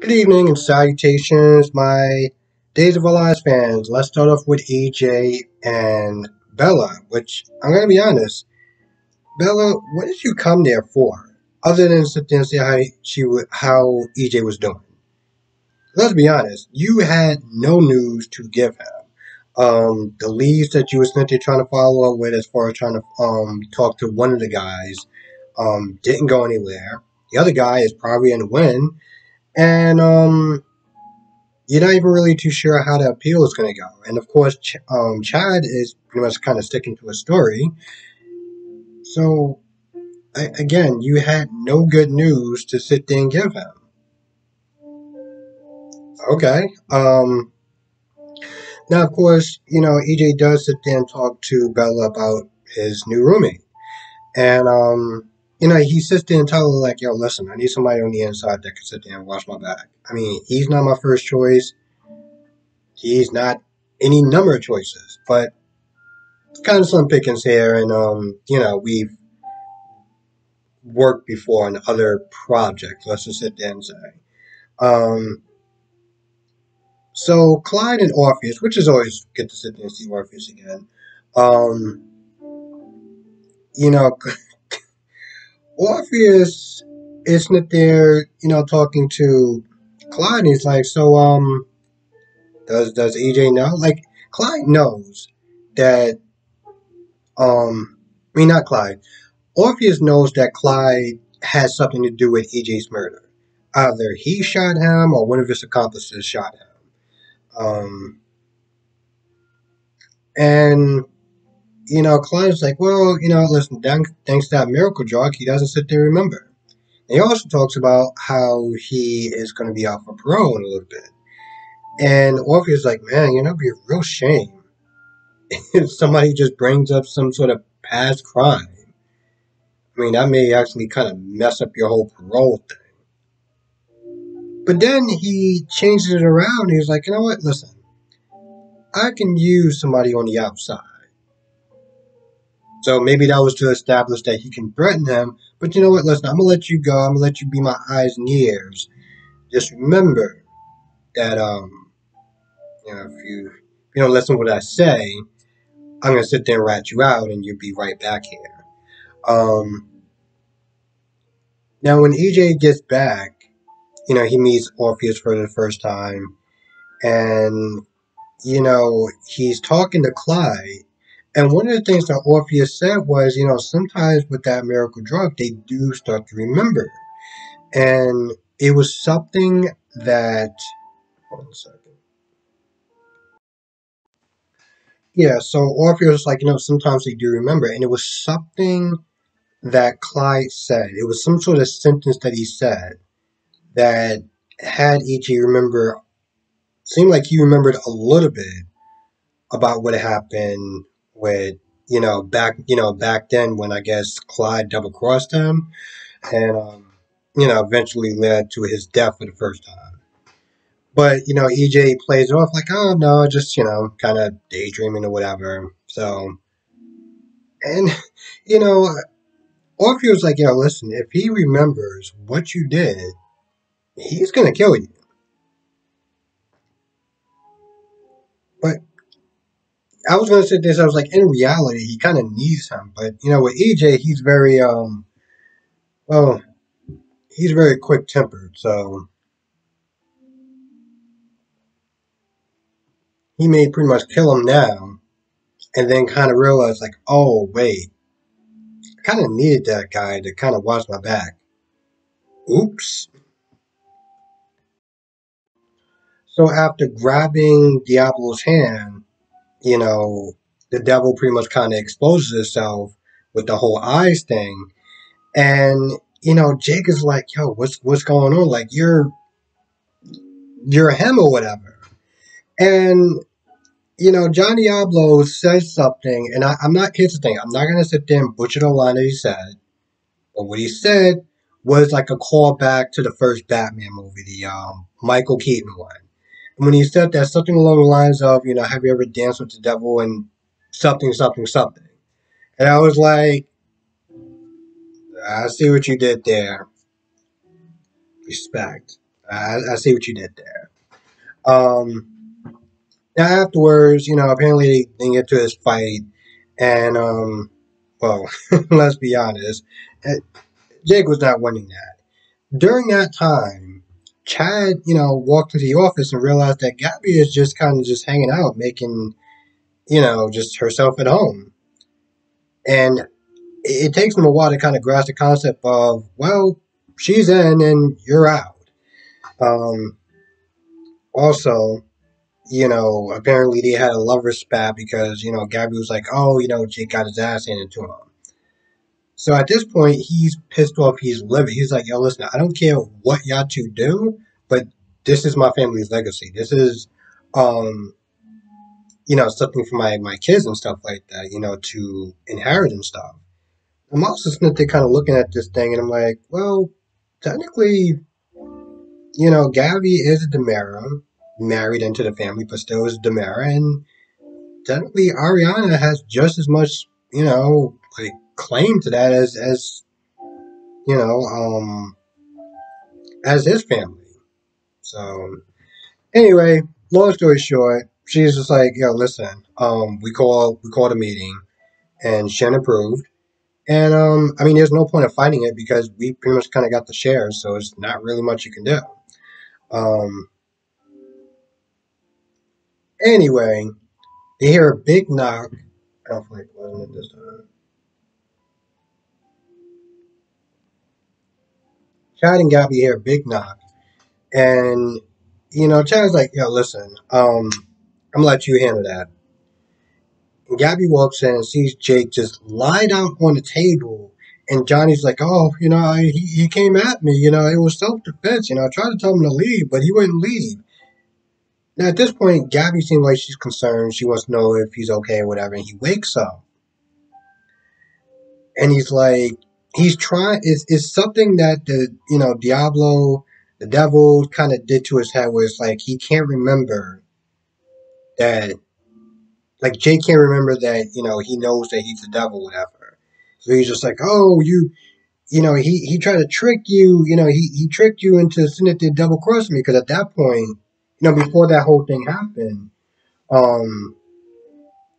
Good evening and salutations, my Days of Our Lives fans. Let's start off with EJ and Bella, which I'm going to be honest. Bella, what did you come there for? Other than sit there and see how EJ was doing. Let's be honest, you had no news to give him. The leads that you were sent there trying to follow up with as far as trying to talk to one of the guys didn't go anywhere. The other guy is probably in the win. And you're not even really too sure how the appeal is going to go. And of course, Chad is pretty much kind of sticking to a story. So, again, you had no good news to sit there and give him. Okay. Now, of course, EJ does sit there and talk to Bella about his new roommate. And, he sits there and tells her, like, yo, listen, I need somebody on the inside that can sit there and watch my back. I mean, he's not my first choice. He's not any number of choices, but kind of slim pickings here, and we've worked before on other projects. Let's just sit there and say. Um, so Clyde and Orpheus, which is always good to sit there and see Orpheus again. Um, you know, Orpheus isn't there, talking to Clyde. And he's like, so does EJ know? Like Clyde knows that. I mean, not Clyde. Orpheus knows that Clyde has something to do with EJ's murder. Either he shot him or one of his accomplices shot him. Um, and, Clyde's like, well, listen, thanks to that miracle drug, he doesn't sit there and remember. And he also talks about how he is going to be out for parole in a little bit. And Orpheus is like, man, it'd be a real shame if somebody just brings up some sort of past crime. I mean, that may actually kind of mess up your whole parole thing. But then he changes it around. He's like, you know what? Listen, I can use somebody on the outside. So maybe that was to establish that he can threaten him. But you know what? Listen, I'm gonna let you go. I'm gonna let you be my eyes and ears. Just remember that if you don't listen to what I say, I'm gonna sit there and rat you out, and you'll be right back here. Um, Now when EJ gets back, he meets Orpheus for the first time, and he's talking to Clyde. And one of the things that Orpheus said was, sometimes with that miracle drug, they do start to remember. And it was something that, hold on a second. Yeah, so Orpheus was like, sometimes they do remember. And it was something that Clyde said. It was some sort of sentence that he said that had E.G. remember, seemed like he remembered a little bit about what happened with back then when I guess Clyde double crossed him and eventually led to his death for the first time. But EJ plays it off like, oh no, just kind of daydreaming or whatever. So and you know Orpheus like, listen, if he remembers what you did, he's gonna kill you. But I was gonna say this, I was like, in reality, he kind of needs him. But with EJ, he's very well, he's very quick tempered, so he may pretty much kill him now, and then kind of realize like, oh wait, I kind of needed that guy to kind of watch my back. Oops. So after grabbing Diablo's hand, the devil pretty much kind of exposes itself with the whole eyes thing, and Jake is like, yo, what's going on? Like you're him or whatever, and John Diablo says something, and I'm not. Here's the thing: I'm not gonna sit there and butcher the line that he said, but what he said was like a callback to the first Batman movie, the Michael Keaton one. And when he said that, something along the lines of, have you ever danced with the devil and something, something, something. And I was like, I see what you did there. Respect. I see what you did there. Now afterwards, apparently they didn't get to this fight, and well, let's be honest, uh, Jake was not winning that. During that time, Chad, walked into the office and realized that Gabby is just kind of just hanging out, making, just herself at home. And it takes him a while to kind of grasp the concept of, well, she's in and you're out. Um, Also, apparently they had a lover spat because, Gabby was like, oh, Jake got his ass handed to him. So at this point, he's pissed off. He's livid. He's like, yo, listen, I don't care what y'all two do, but this is my family's legacy. This is, um, something for my kids and stuff like that, to inherit and stuff. I'm also sitting there kind of looking at this thing and I'm like, well, technically, Gabby is a Demara, married into the family, but still is a Demara. And technically, Ariana has just as much, like claim to that you know, um, as his family. So anyway, long story short, she's just like, yo, listen, we called a meeting, and Shen approved. And I mean, there's no point of fighting it because we pretty much kind of got the shares, so it's not really much you can do. Um, Anyway, they hear a big knock. I don't think it wasn't it this time. Chad and Gabby hear a big knock, and Chad's like, "Yo, listen, I'm gonna let you handle that." And Gabby walks in and sees Jake just lie down on the table, and Johnny's like, "Oh, he came at me. It was self defense. I tried to tell him to leave, but he wouldn't leave." Now at this point, Gabby seems like she's concerned. She wants to know if he's okay or whatever. And he wakes up and he's like, he's trying. It's something that the Diablo, the devil, kind of did to his head, where it's like he can't remember that. Like Jake can't remember that he knows that he's the devil, whatever. So he's just like, oh, he tried to trick you. He tricked you into sending the double cross me because at that point, before that whole thing happened, um,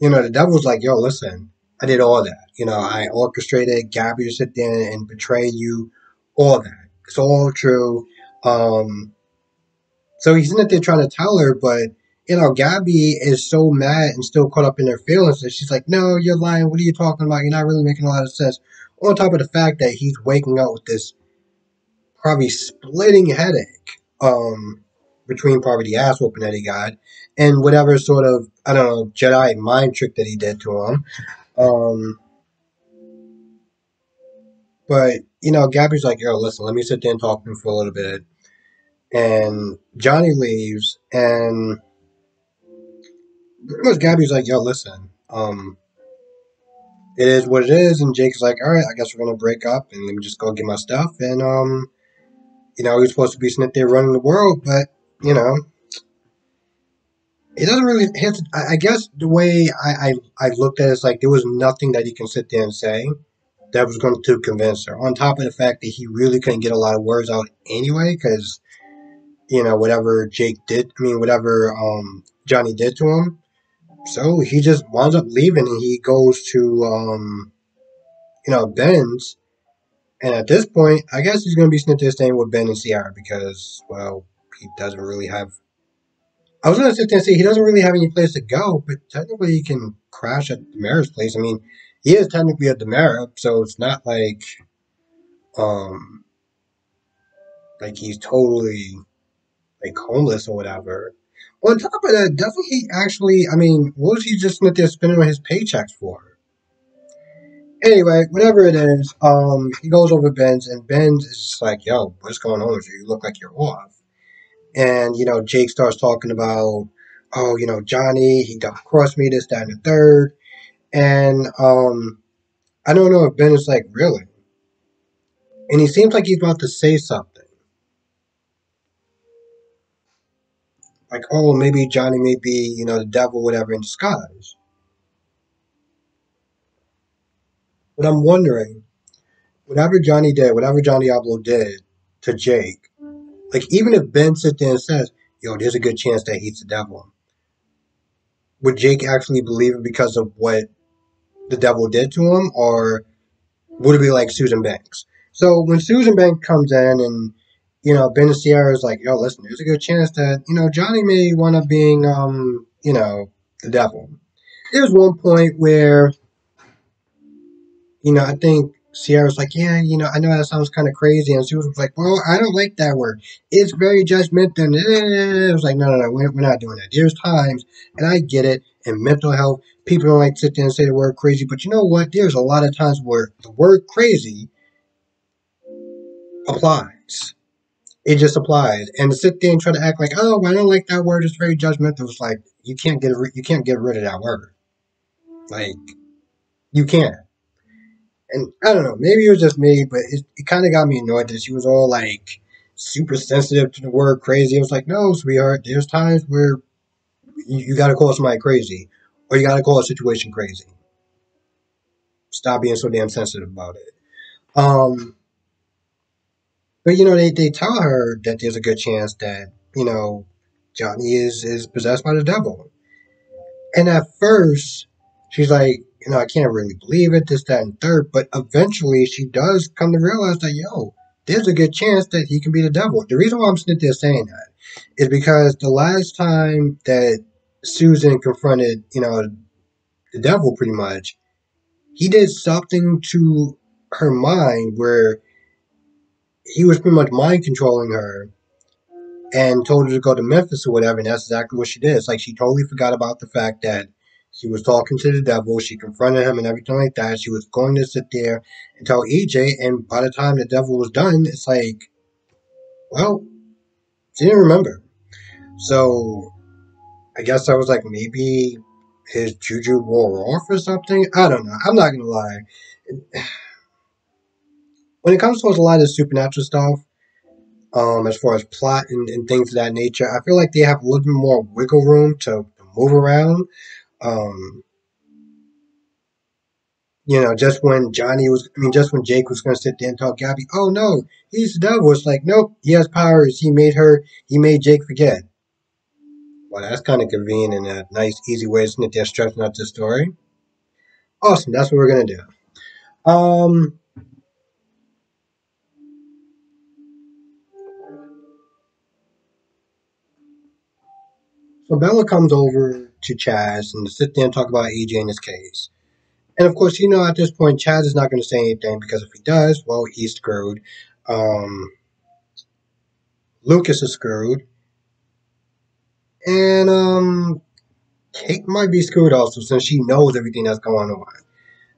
the devil's like, yo, listen, I did all that. I orchestrated Gabby to sit there and betray you, all that. It's all true. Um, so he's in there trying to tell her, but Gabby is so mad and still caught up in her feelings that she's like, no, you're lying. What are you talking about? You're not really making a lot of sense. On top of the fact that he's waking up with this probably splitting headache, between probably the ass whooping that he got and whatever sort of, I don't know, Jedi mind trick that he did to him. Um, but Gabby's like, yo, listen, let me sit there and talk to him for a little bit. And Johnny leaves, and pretty much Gabby's like, yo, listen, it is what it is. And Jake's like, all right, I guess we're gonna break up, and let me just go get my stuff. And he's supposed to be sitting there running the world, but you know, he doesn't really. I guess the way I looked at it is like there was nothing that he can sit there and say that was going to convince her. On top of the fact that he really couldn't get a lot of words out anyway, because whatever Jake did, I mean, whatever Johnny did to him. So he just winds up leaving, and he goes to Ben's. And at this point, I guess he's going to be sitting there staying with Ben and Ciara because, well, he doesn't really have. I was going to sit there and say he doesn't really have any place to go, but technically he can crash at Demara's place. I mean, he is technically a Demara, so it's not um like he's totally like homeless or whatever. On top of that, doesn't he actually? I mean, what was he just sitting there spending on his paychecks for? Anyway, whatever it is, he goes over Ben's, and Ben's is just like, "Yo, what's going on with you? You look like you're off." And Jake starts talking about, "Oh, Johnny, he double crossed me, this, that, and the third." And I don't know if Ben is like, really, and he seems like he's about to say something, like, "Oh, maybe Johnny may be, the devil, whatever, in disguise." But I'm wondering, whatever Johnny did, whatever Johnny Diablo did to Jake. Like, even if Ben sits there and says, yo, there's a good chance that he's the devil, would Jake actually believe it because of what the devil did to him, or would it be like Susan Banks? So when Susan Banks comes in and, Ben and Sierra is like, yo, listen, there's a good chance that, Johnny may wind up being, the devil. There's one point where, I think Sierra's like, yeah, I know that sounds kind of crazy. And Susan was like, well, I don't like that word. It's very judgmental. And it was like, no, we're not doing that. There's times, and I get it, in mental health, people don't like to sit there and say the word crazy. But you know what? There's a lot of times where the word crazy applies. It just applies. And to sit there and try to act like, oh, I don't like that word. It's very judgmental. It's like, you can't get rid of that word. Like, you can't. And I don't know, maybe it was just me, but it kind of got me annoyed that she was all like super sensitive to the word crazy. I was like, no, sweetheart, there's times where you got to call somebody crazy, or you got to call a situation crazy. Stop being so damn sensitive about it. Um, but they tell her that there's a good chance that Johnny is possessed by the devil. And at first, she's like, I can't really believe it, this, that, and third. But eventually, she does come to realize that, yo, there's a good chance that he can be the devil. The reason why I'm sitting there saying that is because the last time that Susan confronted, the devil pretty much, he did something to her mind where he was pretty much mind controlling her and told her to go to Memphis or whatever, and that's exactly what she did. It's like she totally forgot about the fact that she was talking to the devil, she confronted him and everything like that. She was going to sit there and tell EJ, and by the time the devil was done, it's like, well, she didn't remember. So I guess I was like, maybe his juju wore off or something. I don't know. I'm not gonna lie. When it comes to a lot of supernatural stuff, as far as plot and things of that nature, I feel like they have a little bit more wiggle room to move around. Um, just when Jake was going to sit there and tell Gabby, oh no, he's the devil. It's like, nope, he has powers. He made Jake forget. Well, that's kind of convenient and a nice, easy way to sit there stretching out the story. Awesome, that's what we're going to do. So Bella comes over to Chaz and to sit there and talk about AJ in his case. And of course, at this point, Chaz is not going to say anything because if he does, well, he's screwed. Um, Lucas is screwed. And Kate might be screwed also since she knows everything that's going on.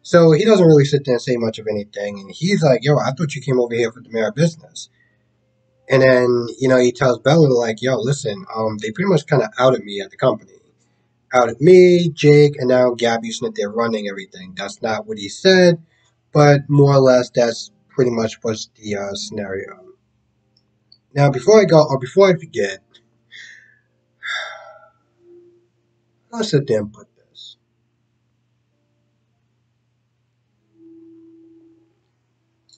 So he doesn't really sit there and say much of anything. And he's like, yo, I thought you came over here for the mayor business. And then, he tells Bella, like, yo, listen, they pretty much kind of outed me at the company. Outed me, Jake, and now Gabby's not there running everything. That's not what he said, but more or less that's pretty much what's the scenario. Now, before I forget, I'll sit there and put this.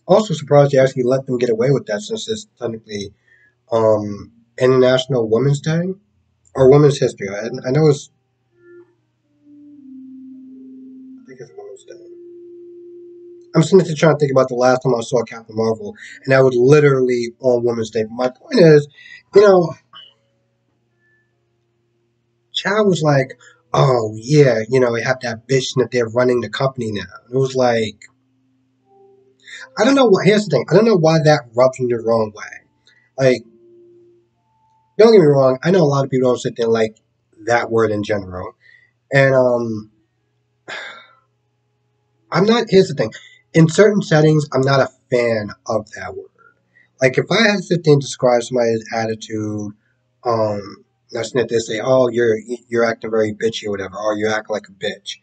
Also surprised they actually let them get away with that since it's technically International Women's Day or Women's History. I know I think it's Women's Day. I'm sitting here trying to think about the last time I saw Captain Marvel, and that was literally on Women's Day. But my point is, you know, Chad was like, "Oh yeah, we have that bitch that they're running the company now." And it was like, I don't know what. Here's the thing, I don't know why that rubs me the wrong way. Like, don't get me wrong, I know a lot of people don't sit there and like that word in general, and I'm not. Here's the thing, in certain settings, I'm not a fan of that word. Like if I had to sit there and describe somebody's attitude, that's not to say, oh, you're acting very bitchy or whatever, or you act like a bitch.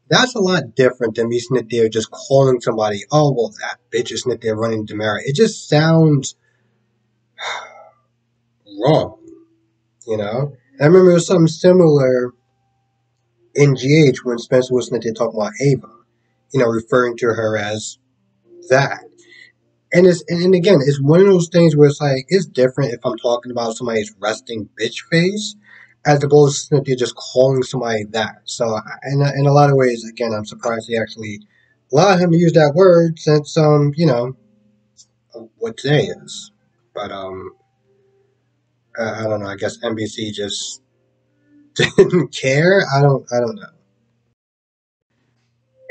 That's a lot different than me sitting there just calling somebody, oh, well, that bitch is sitting there running Demara. It just sounds wrong, you know? I remember it was something similar in GH when Spencer was sitting there talking about Ava, referring to her as that. And again, it's one of those things where it's like it's different if I'm talking about somebody's resting bitch face, as opposed to simply just calling somebody that. So in a lot of ways, again, I'm surprised they actually allowed him to use that word since what today is. But I don't know. I guess NBC just didn't care. I don't know.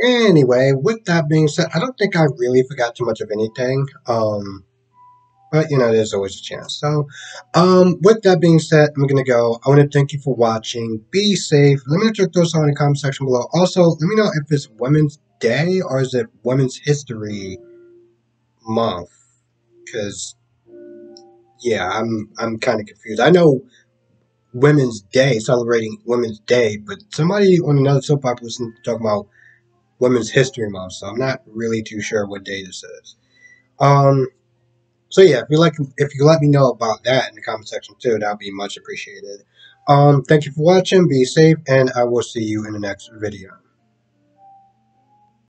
Anyway, with that being said, I don't think I really forgot too much of anything. But there's always a chance. So, with that being said, I'm gonna go. I want to thank you for watching. Be safe. Let me know your thoughts in the comment section below. Also, let me know if it's Women's Day or is it Women's History Month? Because yeah, I'm kind of confused. I know Women's Day, celebrating Women's Day, but somebody on another soap opera was talking about Women's History Month, so I'm not really too sure what day this is. Um, So yeah, if you let me know about that in the comment section too, that would be much appreciated. Thank you for watching. Be safe, and I will see you in the next video.